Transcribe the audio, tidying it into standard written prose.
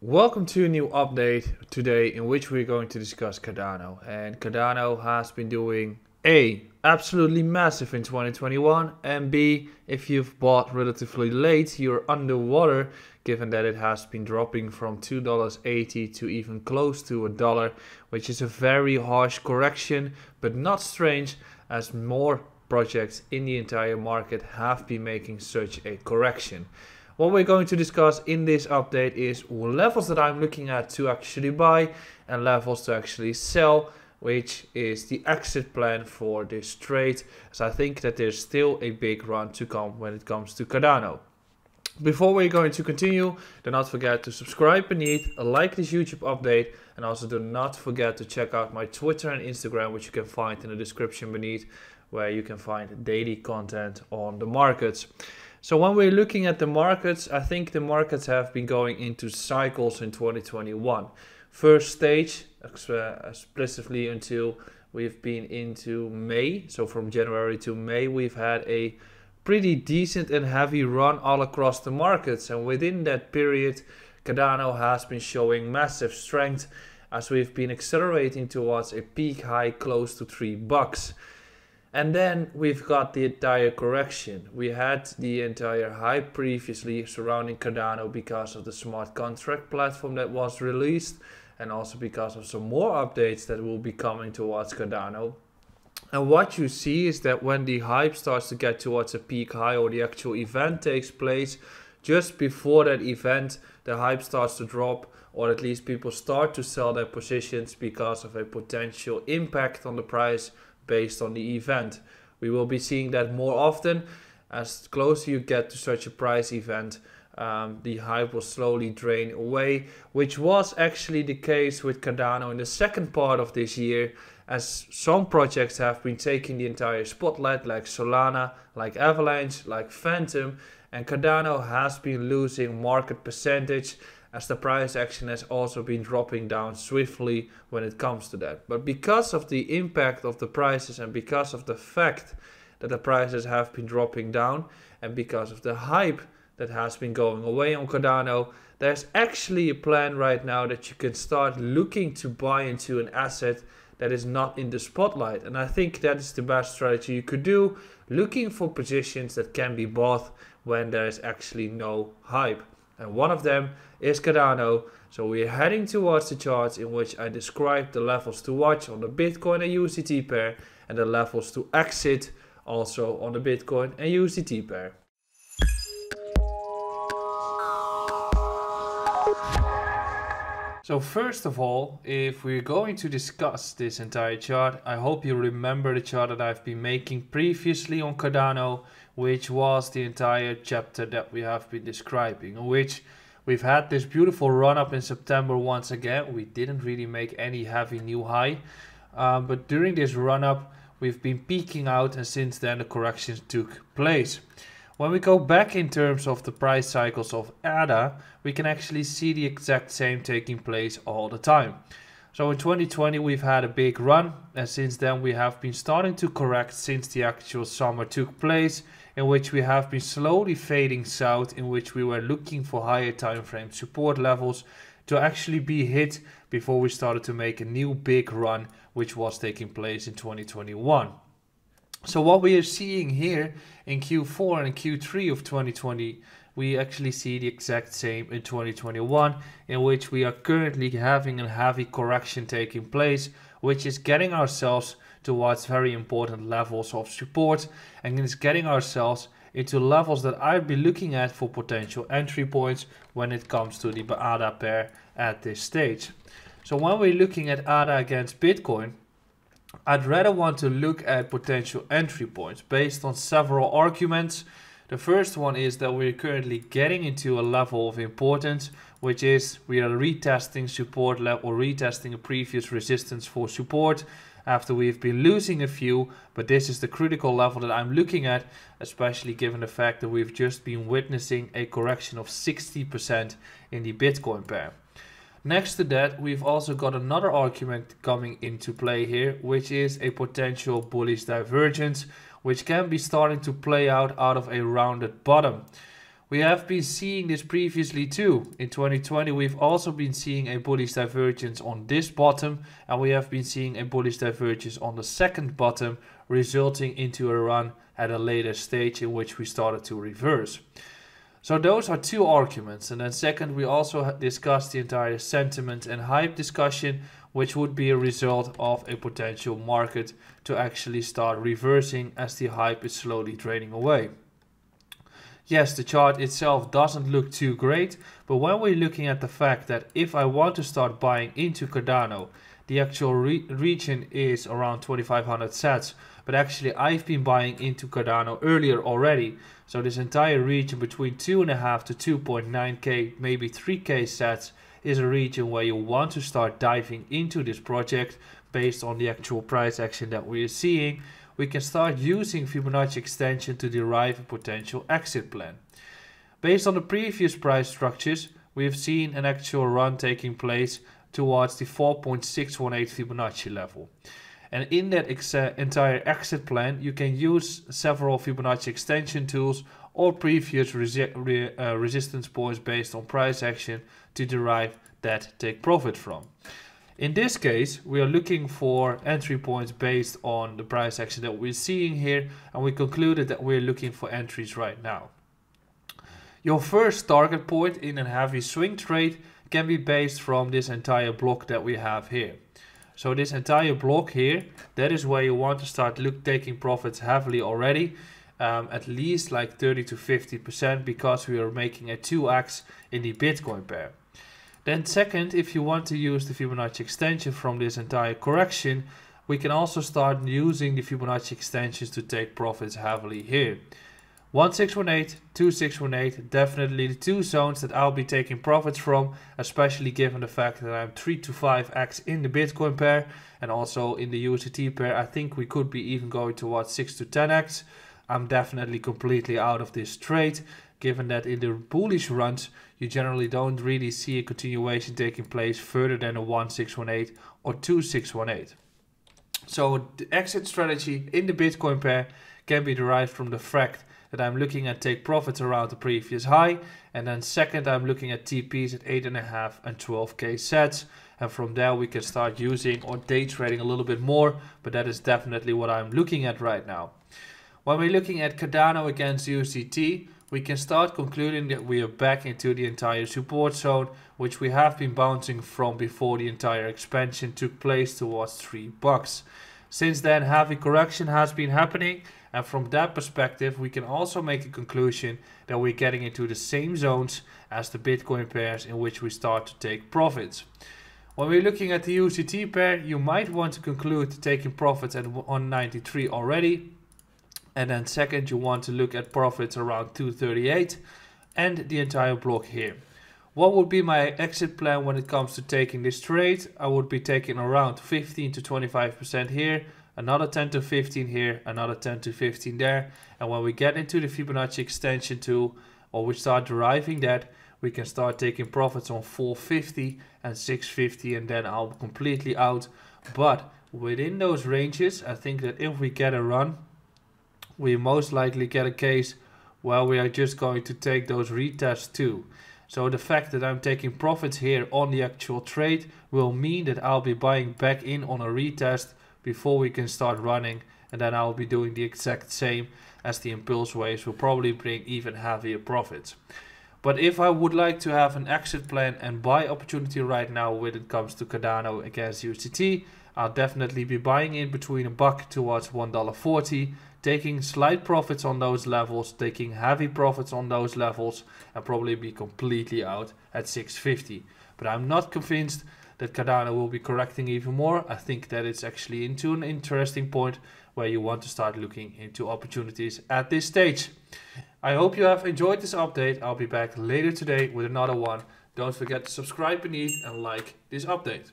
Welcome to a new update today in which we're going to discuss Cardano. And Cardano has been doing A, absolutely massive in 2021, and B, if you've bought relatively late, you're underwater given that it has been dropping from $2.80 to even close to a dollar, which is a very harsh correction, but not strange as more projects in the entire market have been making such a correction. What we're going to discuss in this update is levels that I'm looking at to actually buy and levels to actually sell, which is the exit plan for this trade, as I think that there's still a big run to come when it comes to Cardano. Before we're going to continue, do not forget to subscribe beneath, like this YouTube update, and also do not forget to check out my Twitter and Instagram, which you can find in the description beneath, where you can find daily content on the markets. So when we're looking at the markets, I think the markets have been going into cycles in 2021. First stage, explicitly until we've been into May. So from January to May, we've had a pretty decent and heavy run all across the markets. And within that period, Cardano has been showing massive strength as we've been accelerating towards a peak high close to $3. And then we've got the entire correction. We had the entire hype previously surrounding Cardano because of the smart contract platform that was released, and also because of some more updates that will be coming towards Cardano. And what you see is that when the hype starts to get towards a peak high, or the actual event takes place, just before that event, the hype starts to drop, or at least people start to sell their positions because of a potential impact on the price based on the event. We will be seeing that more often. As closer you get to such a price event, the hype will slowly drain away, which was actually the case with Cardano in the second part of this year, as some projects have been taking the entire spotlight, like Solana, like Avalanche, like Phantom, and Cardano has been losing market percentage as the price action has also been dropping down swiftly when it comes to that. But because of the impact of the prices, and because of the fact that the prices have been dropping down, and because of the hype that has been going away on Cardano, there's actually a plan right now that you can start looking to buy into an asset that is not in the spotlight. And I think that is the best strategy you could do, looking for positions that can be bought when there is actually no hype. And one of them is Cardano. So we're heading towards the charts in which I described the levels to watch on the Bitcoin and USDT pair, and the levels to exit also on the Bitcoin and USDT pair. So first of all, if we're going to discuss this entire chart, I hope you remember the chart that I've been making previously on Cardano, which was the entire chapter that we have been describing, in which we've had this beautiful run up in September once again. We didn't really make any heavy new high, but during this run up, we've been peaking out, and since then the corrections took place. When we go back in terms of the price cycles of ADA, we can actually see the exact same taking place all the time. So in 2020 we've had a big run, and since then we have been starting to correct since the actual summer took place, in which we have been slowly fading south, in which we were looking for higher time frame support levels to actually be hit before we started to make a new big run, which was taking place in 2021. So what we are seeing here in Q4 and Q3 of 2020, we actually see the exact same in 2021, in which we are currently having a heavy correction taking place, which is getting ourselves towards very important levels of support, and is getting ourselves into levels that I'd be looking at for potential entry points when it comes to the ADA pair at this stage. So when we're looking at ADA against Bitcoin, I'd rather want to look at potential entry points based on several arguments. The first one is that we're currently getting into a level of importance, which is we are retesting support level, or retesting a previous resistance for support after we've been losing a few, but this is the critical level that I'm looking at, especially given the fact that we've just been witnessing a correction of 60% in the Bitcoin pair. Next to that, we've also got another argument coming into play here, which is a potential bullish divergence, which can be starting to play out of a rounded bottom. We have been seeing this previously too. In 2020, we've also been seeing a bullish divergence on this bottom, and we have been seeing a bullish divergence on the second bottom, resulting into a run at a later stage in which we started to reverse. So those are two arguments. And then second, we also discussed the entire sentiment and hype discussion, which would be a result of a potential market to actually start reversing as the hype is slowly draining away. Yes, the chart itself doesn't look too great, but when we're looking at the fact that if I want to start buying into Cardano, the actual region is around 2500 sats, but actually I've been buying into Cardano earlier already. So this entire region between 2.5 to 2.9k, maybe 3k sats is a region where you want to start diving into this project based on the actual price action that we are seeing. We can start using Fibonacci extension to derive a potential exit plan. Based on the previous price structures, we have seen an actual run taking place towards the 4.618 Fibonacci level. And in that entire exit plan, you can use several Fibonacci extension tools or previous resistance points based on price action to derive that take profit from. In this case, we are looking for entry points based on the price action that we're seeing here, and we concluded that we're looking for entries right now. Your first target point in a heavy swing trade can be based from this entire block that we have here. So this entire block here, that is where you want to start taking profits heavily already, at least like 30 to 50%, because we are making a 2x in the Bitcoin pair. Then second, if you want to use the Fibonacci extension from this entire correction, we can also start using the Fibonacci extensions to take profits heavily here. 1618, 2618, definitely the two zones that I'll be taking profits from, especially given the fact that I'm 3 to 5x in the Bitcoin pair and also in the USDT pair. I think we could be even going towards 6 to 10x. I'm definitely completely out of this trade, given that in the bullish runs, you generally don't really see a continuation taking place further than a 1618 or 2618. So the exit strategy in the Bitcoin pair can be derived from the fact that I'm looking at take profits around the previous high, and then second I'm looking at TPs at 8.5 and 12k sats, and from there we can start using or day trading a little bit more, but that is definitely what I'm looking at right now. When we're looking at Cardano against USDT, we can start concluding that we are back into the entire support zone, which we have been bouncing from before the entire expansion took place towards $3. Since then, heavy correction has been happening, and from that perspective, we can also make a conclusion that we're getting into the same zones as the Bitcoin pairs in which we start to take profits. When we're looking at the USDT pair, you might want to conclude taking profits at 193 already. And then second, you want to look at profits around 238 and the entire block here. What would be my exit plan when it comes to taking this trade? I would be taking around 15 to 25% here, another 10 to 15 here, another 10 to 15 there. And when we get into the Fibonacci extension tool, or we start deriving that, we can start taking profits on 450 and 650, and then I'll be completely out. But within those ranges, I think that if we get a run, we most likely get a case where we are just going to take those retests too. So the fact that I'm taking profits here on the actual trade will mean that I'll be buying back in on a retest before we can start running, and then I'll be doing the exact same as the impulse waves will probably bring even heavier profits. But if I would like to have an exit plan and buy opportunity right now when it comes to Cardano against USDT, I'll definitely be buying in between $1 towards $1.40, taking slight profits on those levels, taking heavy profits on those levels, and probably be completely out at 650. But I'm not convinced that Cardano will be correcting even more. I think that it's actually into an interesting point where you want to start looking into opportunities at this stage. I hope you have enjoyed this update. I'll be back later today with another one. Don't forget to subscribe beneath and like this update.